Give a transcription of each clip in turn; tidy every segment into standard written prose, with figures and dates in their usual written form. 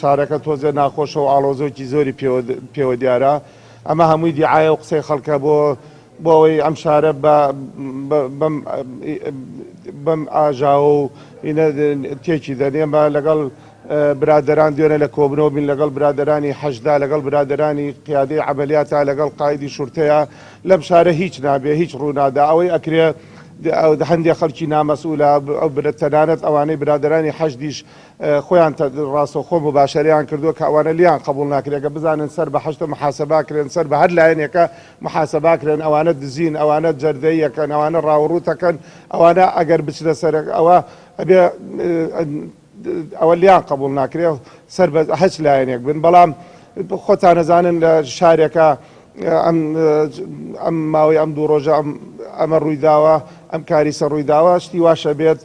شارەکە تۆزە ناخۆشە و ئاڵۆزۆکی زۆری پێوە دیارە ئەمە هەمووی دیعاە و قسەی خەڵکە بۆ ئەوەی ئەم شارە بەم ئاژا و تێکی دەنێ بە لەگەڵ برادران دوێنە لە کۆبنەوە بین لەگەڵ برادرانی حەشدا لەگەڵ برادرانی قیادەی عەمەلیاتە لەگەڵ قایدی شورتەیە لەم شارە هیچ نابێ هیچ ڕوونادا ئەوەی ئەکرێ هەندێک خەڵکی نامەسئولە ئەو تەنانەت ئەوانەی برادرانی حەشدیش خۆیان ڕاستەوخۆ مباشەریان کردووە کە ئەوانە لیان قبول ناکرێت کە بزانن سەر بە حەشتە محاسەباکرێن سەر بە هەر لایەنێکە محاسەباکرێن ئەوانە دزین ئەوانە جەردەیەکەن ئەوانە ڕاوەڕووتەکەن ئەوانە ئەگەر بچنە سەر ئەوە ئەبێ ئەوە لیان قبول ناکرێت سەر بە هەچ لایەنێک بن بەڵام خۆتان نەزانن لە شارێکە ئەم ماوەی ئەم دوو ڕۆژە ئەمە ڕوویداوە ئەم کاریسە ڕوویداوە شتی واشە بێت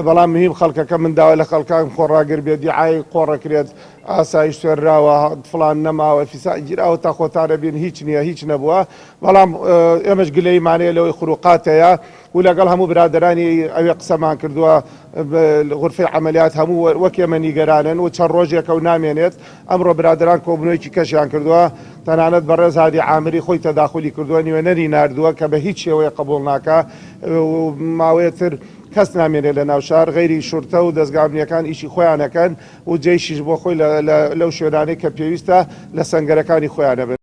بەڵام مهم خەڵکەکە منداوە لە خەڵکان خۆڕاگر بێت دیعای قۆڕەکرێت ئاسایش سوێنراوە فڵان نەماوە فیسا گیراوە تا خۆتانە بین هیچ نییە هیچ نەبووە بەڵام ئێمەش گلەیمانەیە لەوەی خروقاتەیە و لەگەڵ هەموو برادرانی ئەوێ قسەمان کردووە غورفەی عەمەلیات هەموو وەک ئێمە نیگەرانن و چەند ڕۆژێکە و نامێنێت ئەمڕۆ برادران کۆبنەوەیکی کەشیان کردووە تەنانەت بەڕێز هادی عامری خۆی تەداخلی کردووە نیوێنەری ناردووە کە بە هیچ شێوەیە قبول ناکە ماوەیەتر کەس نامێنێت لە ناو شار غەیری شورتە و دەستگاڵنیەکان ئیشی خۆیانەکەن و جێیشیش بۆ خۆی لەو شوێنانەی کە پێویستە لە سەنگەرەکانی خۆیانە بن.